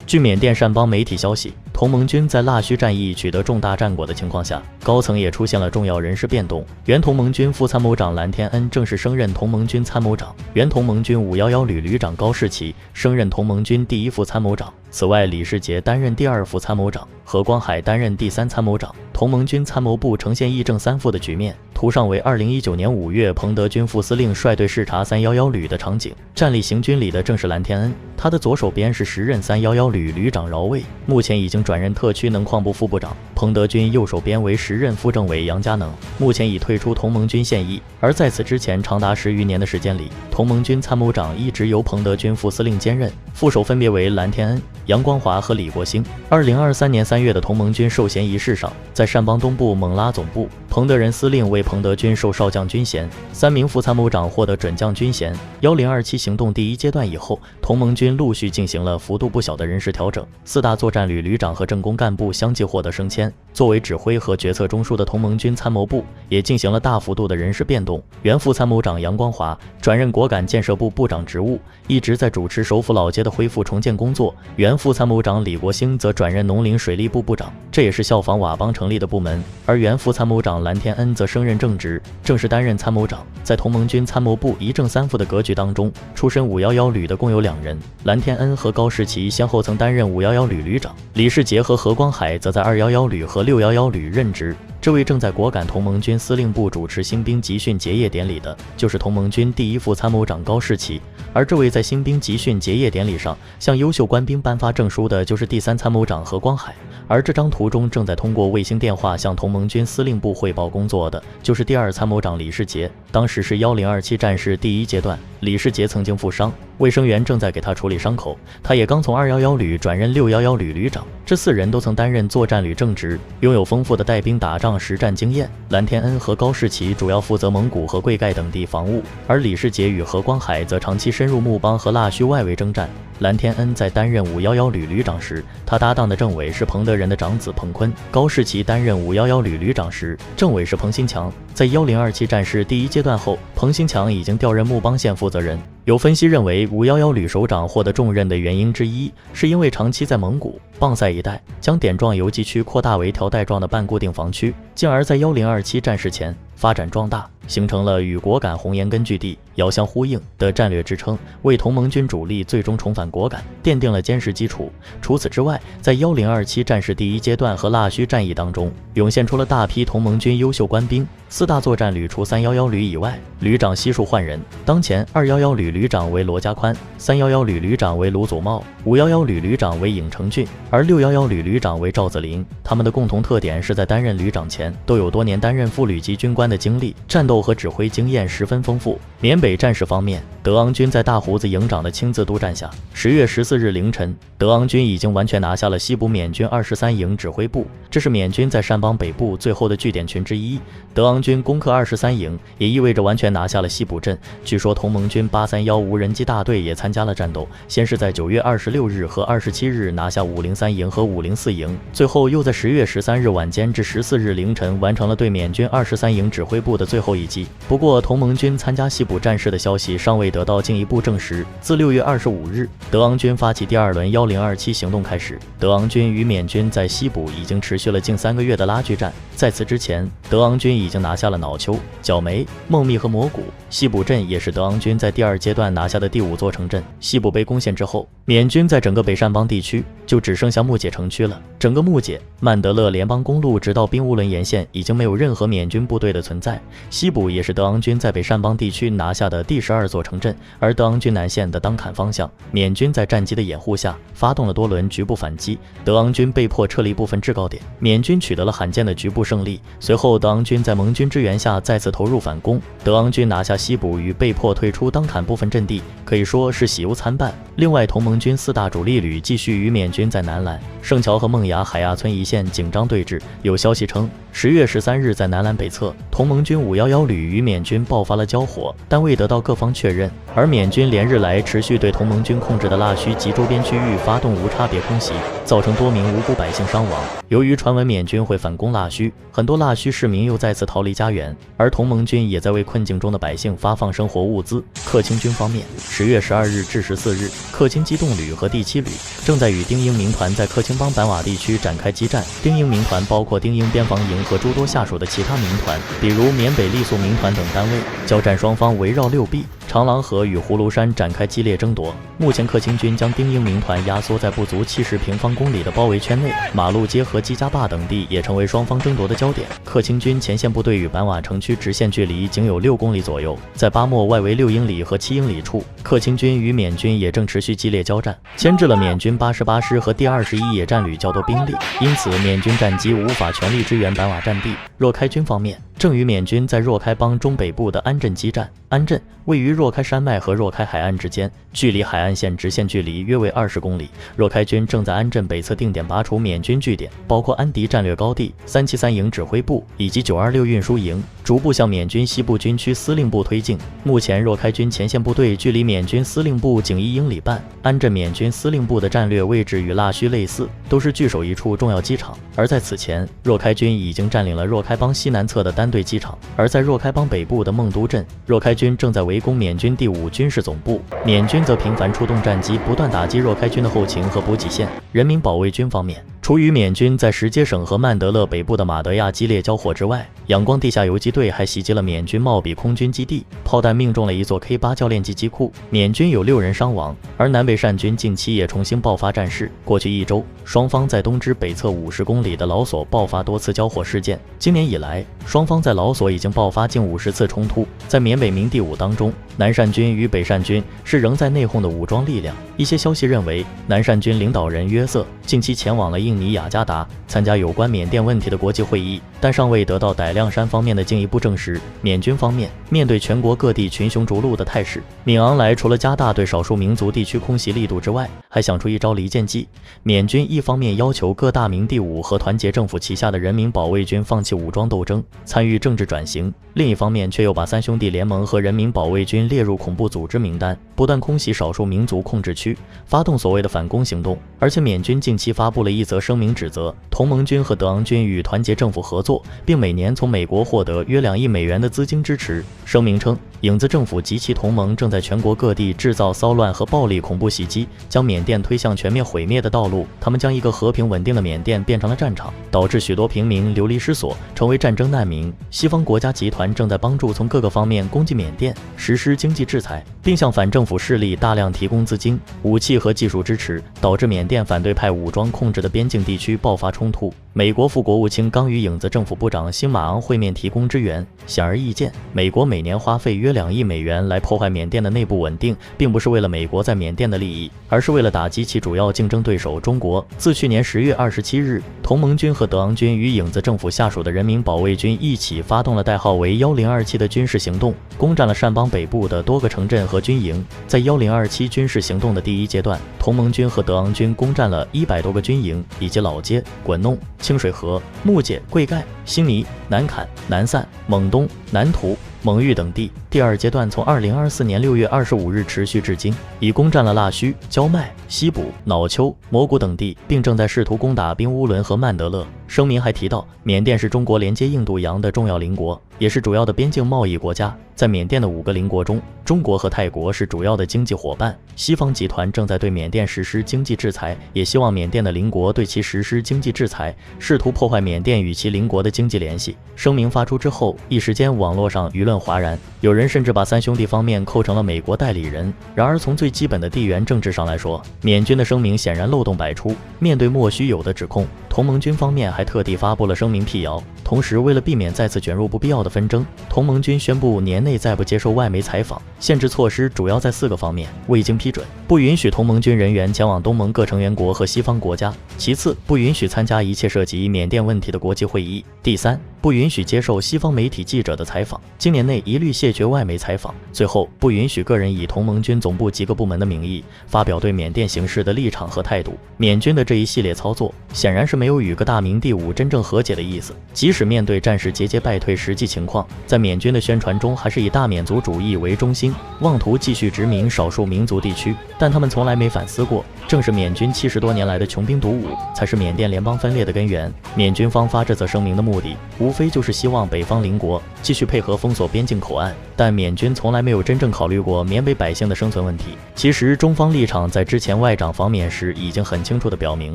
据缅甸善邦媒体消息，同盟军在腊戌战役取得重大战果的情况下，高层也出现了重要人事变动。原同盟军副参谋长蓝天恩正式升任同盟军参谋长，原同盟军511旅旅长高士奇升任同盟军第1副参谋长。此外，李世杰担任第2副参谋长，何光海担任第3参谋长。同盟军参谋部呈现议政3副的局面。图上为2019年5月彭德军副司令率队视察311旅的场景，站立行军礼的正是蓝天恩，他的左手边是时任311旅旅长饶卫，目前已经转任特区能矿部副部长。彭德军右手边为时任副政委杨家能，目前已退出同盟军现役。而在此之前长达10余年的时间里，同盟军参谋长一直由彭德军副司令兼任，副手分别为蓝天恩、杨光华和李国兴。2023年3月的同盟军授衔仪式上，在善邦东部蒙拉总部，彭德仁司令为彭德军授少将军衔，3名副参谋长获得准将军衔。1027行动第1阶段以后，同盟军陆续进行了幅度不小的人事调整，4大作战旅旅长和政工干部相继获得升迁。作为指挥和决策中枢的同盟军参谋部也进行了大幅度的人事变动。原副参谋长杨光华转任果敢建设部部长职务，一直在主持首府老街的恢复重建工作。原副参谋长李国兴则转任农林水利部部长，这也是效仿佤邦成立的部门。而原副参谋长蓝天恩则升任正职，正式担任参谋长。在同盟军参谋部一正三副的格局当中，出身511旅的共有2人，蓝天恩和高士奇先后曾担任511旅旅长，李世杰和何光海则在211旅和611旅任职。这位正在果敢同盟军司令部主持新兵集训结业典礼的，就是同盟军第1副参谋长高士奇。而这位在新兵集训结业典礼上向优秀官兵颁发证书的，就是第3参谋长何光海。而这张图中正在通过卫星电话向同盟军司令部汇报工作的，就是第2参谋长李世杰。当时是1027战事第1阶段，李世杰曾经负伤，卫生员正在给他处理伤口，他也刚从211旅转任611旅旅长。这4人都曾担任作战旅正职，拥有丰富的带兵打仗实战经验。蓝天恩和高士奇主要负责蒙古和贵盖等地防务，而李世杰与何光海则长期深入木邦和腊戌外围征战。蓝天恩在担任511旅旅长时，他搭档的政委是彭德仁的长子彭坤；高士奇担任511旅旅长时，政委是彭新强。在1027战事第1阶段后，彭新强已经调任木邦县负责人。有分析认为，511旅首长获得重任的原因之一，是因为长期在蒙古、邦塞一带将点状游击区扩大为条带状的半固定防区，进而在1027战事前发展壮大，形成了与果敢红岩根据地遥相呼应的战略支撑，为同盟军主力最终重返果敢奠定了坚实基础。除此之外，在1027战事第1阶段和腊戌战役当中，涌现出了大批同盟军优秀官兵。4大作战旅除311旅以外，旅长悉数换人。当前211旅旅长为罗家宽，311旅旅长为卢祖茂，511旅旅长为尹成俊，而611旅旅长为赵子林。他们的共同特点是在担任旅长前都有多年担任副旅级军官的经历，战斗和指挥经验十分丰富。缅北战事方面，德昂军在大胡子营长的亲自督战下，10月14日凌晨，德昂军已经完全拿下了西部缅军23营指挥部，这是缅军在善邦北部最后的据点群之一。德昂军攻克23营，也意味着完全拿下了西部镇。据说同盟军831无人机大队也参加了战斗，先是在9月26日和27日拿下503营和504营，最后又在10月13日晚间至14日凌晨完成了对缅军23营指挥部的最后一击。不过，同盟军参加西部战事的消息尚未得到进一步证实。自6月25日德昂军发起第2轮1027行动开始，德昂军与缅军在西部已经持续了近3个月的拉锯战。在此之前，德昂军已经拿下了脑丘、角梅、孟密和蘑古。西部镇也是德昂军在第2阶段拿下的第5座城镇。西部被攻陷之后，缅军在整个北善邦地区就只剩下木姐城区了。整个木姐、曼德勒联邦公路直到宾乌伦沿线已经没有任何缅军部队的存在。西部也是德昂军在北善邦地区拿下的第12座城镇。而德昂军南线的当坎方向，缅军在战机的掩护下发动了多轮局部反击，德昂军被迫撤离部分制高点，缅军取得了罕见的局部胜利。随后德昂军在盟军支援下再次投入反攻，德昂军拿下西部与被迫退出当坎部分阵地，可以说是喜忧参半。另外，同盟军4大主力旅继续与缅军在南兰、圣乔和孟崖海亚村一线紧张对峙。有消息称，10月13日在南兰北侧，同盟军511旅与缅军爆发了交火，但未得到各方确认。而缅军连日来持续对同盟军控制的腊戌及周边区域发动无差别空袭，造成多名无辜百姓伤亡。由于传闻缅军会反攻腊戌，很多腊戌市民又再次逃离家园，而同盟军也在为困境中的百姓姓发放生活物资。克钦军方面，10月12日至14日，克钦机动旅和第7旅正在与丁英民团在克钦邦板瓦地区展开激战。丁英民团包括丁英边防营和诸多下属的其他民团，比如缅北傈僳民团等单位。交战双方围绕6壁、长廊河与葫芦山展开激烈争夺。目前克钦军将丁英民团压缩在不足70平方公里的包围圈内，马路街和基加坝等地也成为双方争夺的焦点。克钦军前线部队与板瓦城区直线距离仅有6公里左右，在巴莫外围6英里和7英里处，克钦军与缅军也正持续激烈交战，牵制了缅军88师和第21野战旅较多兵力，因此缅军战机无法全力支援板瓦战地。若开军方面，正与缅军在若开邦中北部的安镇激战。安镇位于若开山脉和若开海岸之间，距离海岸线直线距离约为20公里。若开军正在安镇北侧定点拔除缅军据点，包括安迪战略高地、373营指挥部以及926运输营，逐步向缅军西部军区司令部推进。目前若开军前线部队距离缅军司令部仅1英里半。安镇缅军司令部的战略位置与腊戌类似，都是据守一处重要机场。而在此前，若开军已经占领了若开邦西南侧的单队机场。而在若开邦北部的孟都镇，若开军正在围攻缅军第5军事总部，缅军则频繁出动战机，不断打击若开军的后勤和补给线。人民保卫军方面，除与缅军在什阶省和曼德勒北部的马德亚激烈交火之外，仰光地下游击队还袭击了缅军茂比空军基地，炮弹命中了一座 K8 教练级机库，缅军有6人伤亡。而南北善军近期也重新爆发战事，过去1周，双方在东至北侧50公里的老索爆发多次交火事件。今年以来，双方在老索已经爆发近50次冲突。在缅北明第5当中，南善军与北善军是仍在内讧的武装力量。一些消息认为，南善军领导人约瑟近期前往了印尼雅加达，参加有关缅甸问题的国际会议，但尚未得到傣亮山方面的进一步证实。缅军方面面对全国各地群雄逐鹿的态势，敏昂莱除了加大对少数民族地区空袭力度之外，还想出一招离间计。缅军一方面要求各大明第5和团结政府旗下的人民保卫军放弃武装斗争，参与政治转型，另一方面却又把3兄弟联盟和人民保卫军列入恐怖组织名单，不断空袭少数民族控制区，发动所谓的反攻行动。而且缅军近期发布了一则声明，指责同盟军和德昂军与团结政府合作，并每年从美国获得约2亿美元的资金支持。声明称，影子政府及其同盟正在全国各地制造骚乱和暴力恐怖袭击，将缅甸推向全面毁灭的道路。他们将一个和平稳定的缅甸变成了战场，导致许多平民流离失所，成为战争难民。西方国家集团正在帮助从各个方面攻击缅甸，实施经济制裁，并向反政府势力大量提供资金、武器和技术支持，导致缅甸反对派武装控制的边境地区爆发冲突。美国副国务卿刚与影子政府部长辛马昂会面提供支援。显而易见，美国每年花费约2亿美元来破坏缅甸的内部稳定，并不是为了美国在缅甸的利益，而是为了打击其主要竞争对手中国。自去年10月27日，同盟军和德昂军与影子政府下属的人民保卫军一起发动了代号为1027的军事行动，攻占了善邦北部的多个城镇和军营。在1027军事行动的第1阶段，同盟军和德昂军攻占了100多个军营，以及老街、滚弄、清水河、木姐、贵盖、悉尼、南坎、南散、蒙东、南图、蒙玉等地。第2阶段从2024年6月25日持续至今，已攻占了腊戌、焦麦、西卜、瑙丘、蘑菇等地，并正在试图攻打宾乌伦和曼德勒。声明还提到，缅甸是中国连接印度洋的重要邻国，也是主要的边境贸易国家。在缅甸的5个邻国中，中国和泰国是主要的经济伙伴。西方集团正在对缅甸实施经济制裁，也希望缅甸的邻国对其实施经济制裁，试图破坏缅甸与其邻国的经济联系。声明发出之后，一时间网络上舆论哗然，有人甚至把3兄弟方面扣成了美国代理人。然而从最基本的地缘政治上来说，缅军的声明显然漏洞百出。面对莫须有的指控，同盟军方面还特地发布了声明辟谣。同时，为了避免再次卷入不必要的纷争，同盟军宣布年内再不接受外媒采访。限制措施主要在4个方面：未经批准，不允许同盟军人员前往东盟各成员国和西方国家；其次，不允许参加一切涉及缅甸问题的国际会议；第三，不允许接受西方媒体记者的采访，今年内一律谢绝外媒采访；最后，不允许个人以同盟军总部几个部门的名义发表对缅甸形势的立场和态度。缅军的这一系列操作显然是没有与各大明第5真正和解的意思，即使使面对战事节节败退实际情况，在缅军的宣传中还是以大缅族主义为中心，妄图继续殖民少数民族地区，但他们从来没反思过，正是缅军70多年来的穷兵黩武，才是缅甸联邦分裂的根源。缅军方发这则声明的目的，无非就是希望北方邻国继续配合封锁边境口岸，但缅军从来没有真正考虑过缅北百姓的生存问题。其实中方立场在之前外长访缅时已经很清楚地表明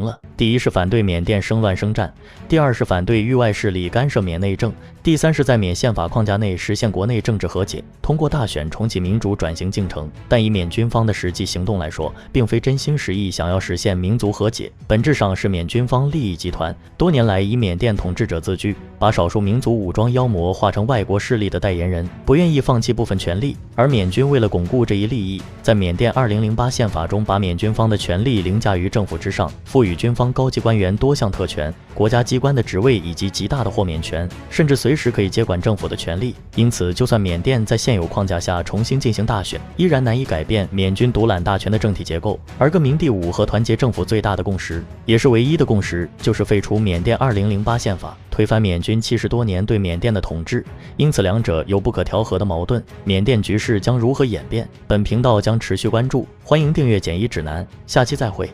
了，第一是反对缅甸生乱生战，第二是反对域外势力干涉缅内政，第三是在缅宪法框架内实现国内政治和解，通过大选重启民主转型进程。但以缅军方的实际行动来说，并非真心实意想要实现民族和解，本质上是缅军方利益集团多年来以缅甸统治者自居，把少数民族武装妖魔化成外国势力的代言人，不愿意放弃部分权利。而缅军为了巩固这一利益，在缅甸2008宪法中把缅军方的权力凌驾于政府之上，赋予军方高级官员多项特权，国家机关的职位以及极大的豁免权，甚至随时可以接管政府的权利。因此，就算缅甸在现有框架下重新进行大选，依然难以改变缅军独揽大权的政体结构。而革命第5和团结政府最大的共识，也是唯一的共识，就是废除缅甸2008宪法，推翻缅军70多年对缅甸的统治。因此两者有不可调和的矛盾。缅甸局势将如何演变，本频道将持续关注，欢迎订阅简易指南，下期再会。